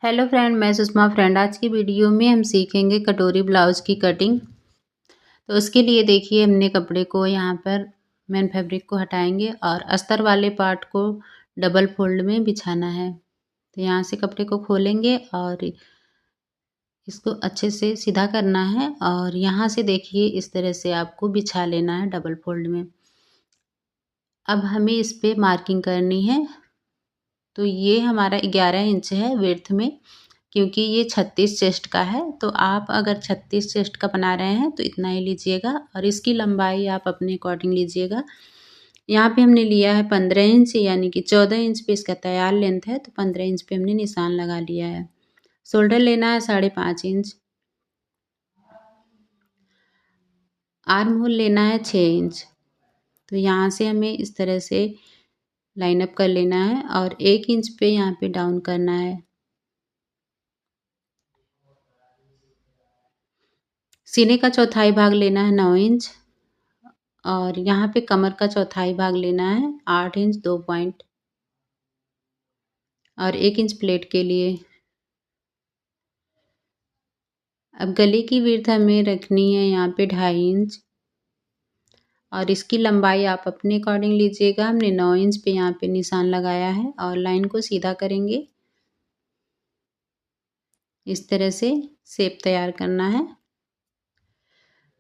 Hello friend, मैं Sushma friend. आज की वीडियो में हम सीखेंगे कटोरी ब्लाउज की कटिंग। तो उसके लिए देखिए, हमने कपड़े को यहाँ पर मेन फैब्रिक को हटाएंगे और अस्तर वाले पार्ट को डबल फोल्ड में बिछाना है। तो यहाँ से कपड़े को खोलेंगे और इसको अच्छे से सीधा करना है और यहाँ से देखिए इस तरह से आपको बिछा लेना है डबल फोल्ड में। अब हमें इस पे मार्किंग करनी है। तो ये हमारा 11 इंच है विड्थ में, क्योंकि ये 36 चेस्ट का है। तो आप अगर 36 चेस्ट का बना रहे हैं तो इतना ही लीजिएगा और इसकी लंबाई आप अपने अकॉर्डिंग लीजिएगा। यहाँ पे हमने लिया है 15 इंच, यानी कि 14 इंच पे इसका तैयार लेंथ है, तो 15 इंच पे हमने निशान लगा लिया है। शोल्डर लेना है 5.5 इंच, आर्म होल लेना है 6 इंच। तो यहाँ से हमें इस तरह से लाइन अप कर लेना है और 1 इंच पे यहाँ पे डाउन करना है। सीने का चौथाई भाग लेना है 9 इंच और यहाँ पे कमर का चौथाई भाग लेना है 8 इंच 2 पॉइंट और 1 इंच प्लेट के लिए। अब गले की विड्थ हमें रखनी है यहाँ पे 2.5 इंच और इसकी लंबाई आप अपने अकॉर्डिंग लीजिएगा। हमने 9 इंच पे यहाँ पे निशान लगाया है और लाइन को सीधा करेंगे। इस तरह से शेप तैयार करना है।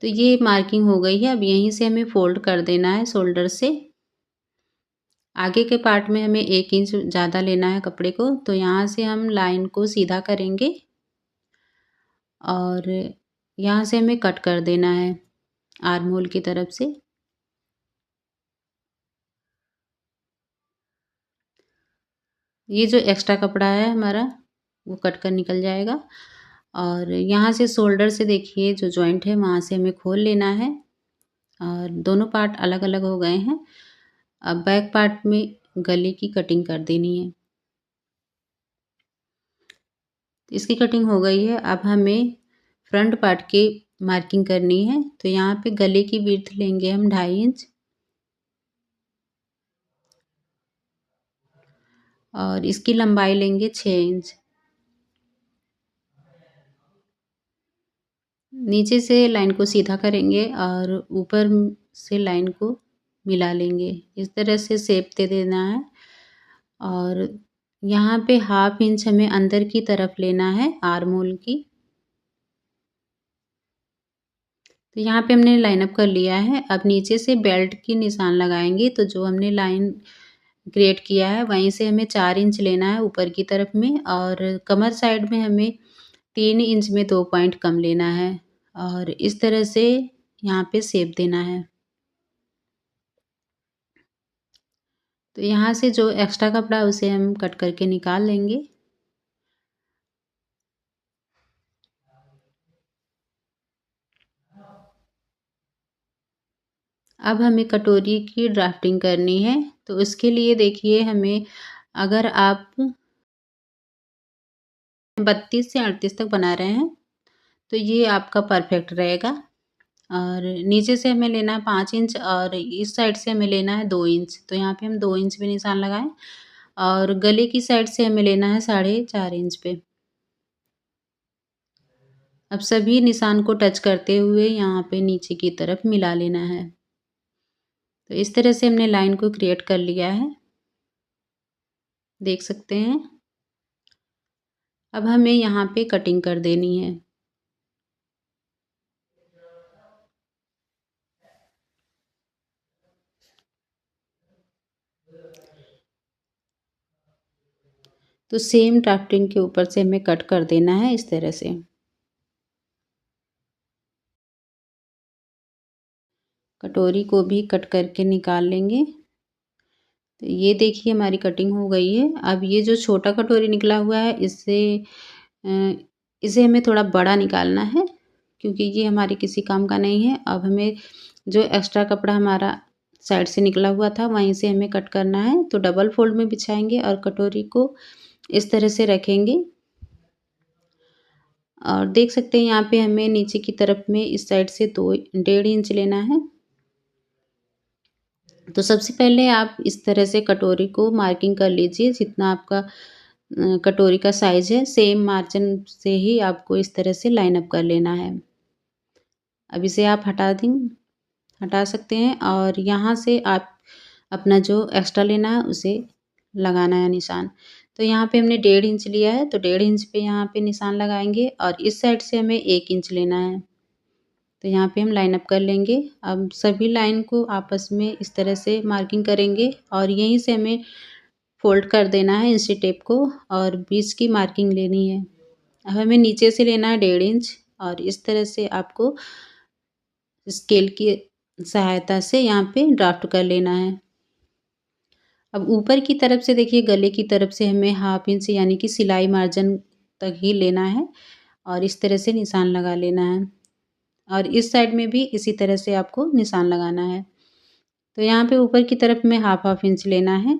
तो ये मार्किंग हो गई है। अब यहीं से हमें फोल्ड कर देना है शोल्डर से। आगे के पार्ट में हमें 1 इंच ज़्यादा लेना है कपड़े को। तो यहाँ से हम लाइन को सीधा करेंगे और यहाँ से हमें कट कर देना है आर्म होल की तरफ से। ये जो एक्स्ट्रा कपड़ा है हमारा वो कट कर निकल जाएगा और यहाँ से शोल्डर से देखिए जो जॉइंट है वहाँ से हमें खोल लेना है और दोनों पार्ट अलग अलग हो गए हैं। अब बैक पार्ट में गले की कटिंग कर देनी है। इसकी कटिंग हो गई है। अब हमें फ्रंट पार्ट की मार्किंग करनी है। तो यहाँ पे गले की विड्थ लेंगे हम 2.5 इंच और इसकी लंबाई लेंगे 6 इंच। नीचे से लाइन को सीधा करेंगे और ऊपर से लाइन को मिला लेंगे। इस तरह से शेप दे देना है और यहाँ पे 1/2 इंच हमें अंदर की तरफ लेना है आर्म होल की। तो यहाँ पे हमने लाइन अप कर लिया है। अब नीचे से बेल्ट की निशान लगाएंगे। तो जो हमने लाइन क्रिएट किया है वहीं से हमें 4 इंच लेना है ऊपर की तरफ में और कमर साइड में हमें 3 इंच में 2 पॉइंट कम लेना है और इस तरह से यहाँ पे शेप देना है। तो यहाँ से जो एक्स्ट्रा कपड़ा उसे हम कट करके निकाल लेंगे। अब हमें कटोरी की ड्राफ्टिंग करनी है। तो उसके लिए देखिए, हमें अगर आप 32 से 38 तक बना रहे हैं तो ये आपका परफेक्ट रहेगा। और नीचे से हमें लेना है 5 इंच और इस साइड से हमें लेना है 2 इंच। तो यहाँ पे हम 2 इंच पे निशान लगाएं और गले की साइड से हमें लेना है 4.5 इंच पे। अब सभी निशान को टच करते हुए यहाँ पे नीचे की तरफ मिला लेना है। तो इस तरह से हमने लाइन को क्रिएट कर लिया है, देख सकते हैं। अब हमें यहाँ पे कटिंग कर देनी है। तो सेम ड्राफ्टिंग के ऊपर से हमें कट कर देना है इस तरह से। कटोरी को भी कट करके निकाल लेंगे। तो ये देखिए हमारी कटिंग हो गई है। अब ये जो छोटा कटोरी निकला हुआ है इसे हमें थोड़ा बड़ा निकालना है, क्योंकि ये हमारे किसी काम का नहीं है। अब हमें जो एक्स्ट्रा कपड़ा हमारा साइड से निकला हुआ था वहीं से हमें कट करना है। तो डबल फोल्ड में बिछाएंगे और कटोरी को इस तरह से रखेंगे और देख सकते हैं यहाँ पे हमें नीचे की तरफ में इस साइड से 1.5 इंच लेना है। तो सबसे पहले आप इस तरह से कटोरी को मार्किंग कर लीजिए जितना आपका कटोरी का साइज़ है, सेम मार्जिन से ही आपको इस तरह से लाइन अप कर लेना है। अब इसे आप हटा सकते हैं और यहाँ से आप अपना जो एक्स्ट्रा लेना है उसे लगाना है निशान। तो यहाँ पे हमने 1.5 इंच लिया है, तो 1.5 इंच पे यहाँ पे निशान लगाएँगे और इस साइड से हमें 1 इंच लेना है। तो यहाँ पे हम लाइन अप कर लेंगे। अब सभी लाइन को आपस में इस तरह से मार्किंग करेंगे और यहीं से हमें फ़ोल्ड कर देना है इंची टेप को और बीच की मार्किंग लेनी है। अब हमें नीचे से लेना है 1.5 इंच और इस तरह से आपको स्केल की सहायता से यहाँ पे ड्राफ्ट कर लेना है। अब ऊपर की तरफ से देखिए गले की तरफ से हमें 1/2 इंच यानी कि सिलाई मार्जिन तक ही लेना है और इस तरह से निशान लगा लेना है और इस साइड में भी इसी तरह से आपको निशान लगाना है। तो यहाँ पे ऊपर की तरफ में 1/2 इंच लेना है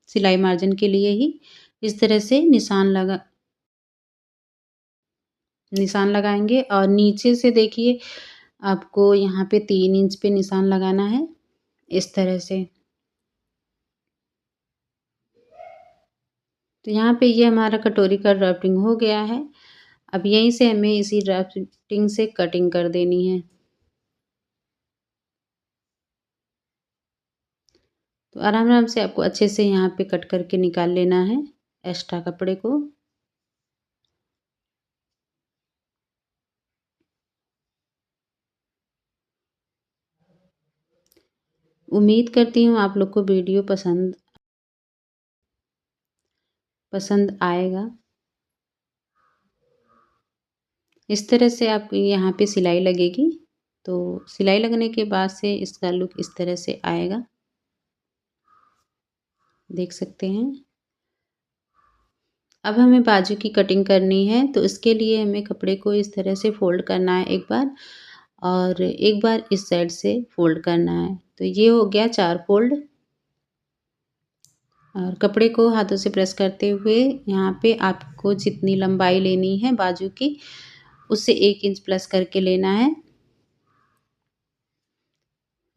सिलाई मार्जिन के लिए ही। इस तरह से निशान लगाएँगे और नीचे से देखिए आपको यहाँ पे 3 इंच पे निशान लगाना है इस तरह से। तो यहाँ पे ये हमारा कटोरी का ड्राफ्टिंग हो गया है। अब यहीं से हमें इसी ड्राफ्टिंग से कटिंग कर देनी है। तो आराम-आराम से आपको अच्छे से यहाँ पे कट करके निकाल लेना है एक्स्ट्रा कपड़े को। उम्मीद करती हूँ आप लोग को वीडियो पसंद आएगा। इस तरह से आपकी यहाँ पे सिलाई लगेगी। तो सिलाई लगने के बाद से इसका लुक इस तरह से आएगा। देख सकते हैं। अब हमें बाजू की कटिंग करनी है तो इसके लिए हमें कपड़े को इस तरह से फ़ोल्ड करना है एक बार और एक बार इस साइड से फ़ोल्ड करना है। तो ये हो गया 4 फ़ोल्ड और कपड़े को हाथों से प्रेस करते हुए यहाँ पे आपको जितनी लंबाई लेनी है बाजू की उससे 1 इंच प्लस करके लेना है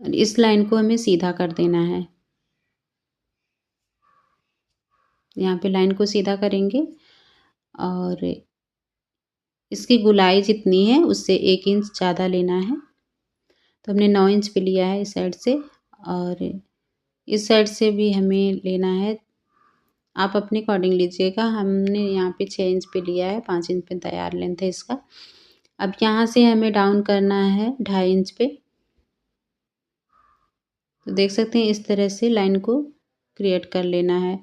और इस लाइन को हमें सीधा कर देना है। यहाँ पे लाइन को सीधा करेंगे और इसकी गोलाई जितनी है उससे 1 इंच ज़्यादा लेना है। तो हमने 9 इंच पे लिया है इस साइड से और इस साइड से भी हमें लेना है। आप अपने अकॉर्डिंग लीजिएगा। हमने यहाँ पे 6 इंच पे लिया है, 5 इंच पे तैयार लेंथ है इसका। अब यहाँ से हमें डाउन करना है 2.5 इंच पे। तो देख सकते हैं इस तरह से लाइन को क्रिएट कर लेना है।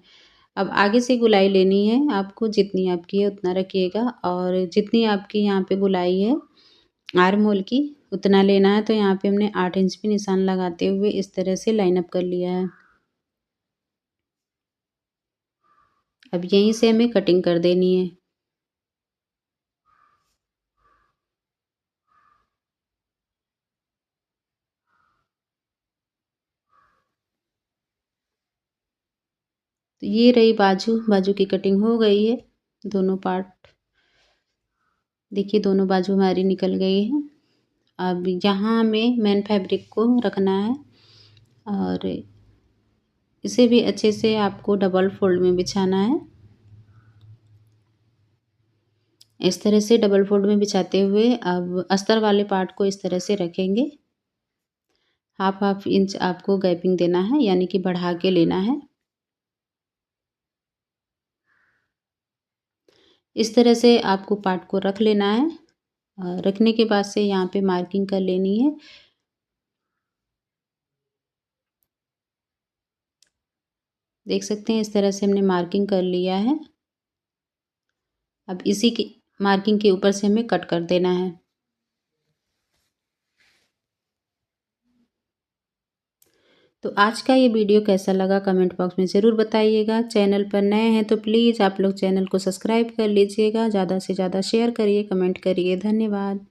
अब आगे से गोलाई लेनी है आपको, जितनी आपकी है उतना रखिएगा और जितनी आपकी यहाँ पे गोलाई है आर्म होल की उतना लेना है। तो यहाँ पे हमने 8 इंच पे निशान लगाते हुए इस तरह से लाइन अप कर लिया है। अब यहीं से हमें कटिंग कर देनी है। तो ये रही बाजू की कटिंग हो गई है। दोनों पार्ट देखिए दोनों बाजू हमारी निकल गई है। अब यहाँ हमें मेन फैब्रिक को रखना है और इसे भी अच्छे से आपको डबल फोल्ड में बिछाना है। इस तरह से डबल फोल्ड में बिछाते हुए अब अस्तर वाले पार्ट को इस तरह से रखेंगे। हाफ इंच आपको गैपिंग देना है यानी कि बढ़ा के लेना है। इस तरह से आपको पार्ट को रख लेना है और रखने के बाद से यहाँ पे मार्किंग कर लेनी है। देख सकते हैं इस तरह से हमने मार्किंग कर लिया है। अब इसी की मार्किंग के ऊपर से हमें कट कर देना है। तो आज का ये वीडियो कैसा लगा कमेंट बॉक्स में ज़रूर बताइएगा। चैनल पर नए हैं तो प्लीज़ आप लोग चैनल को सब्सक्राइब कर लीजिएगा। ज़्यादा से ज़्यादा शेयर करिए, कमेंट करिए। धन्यवाद।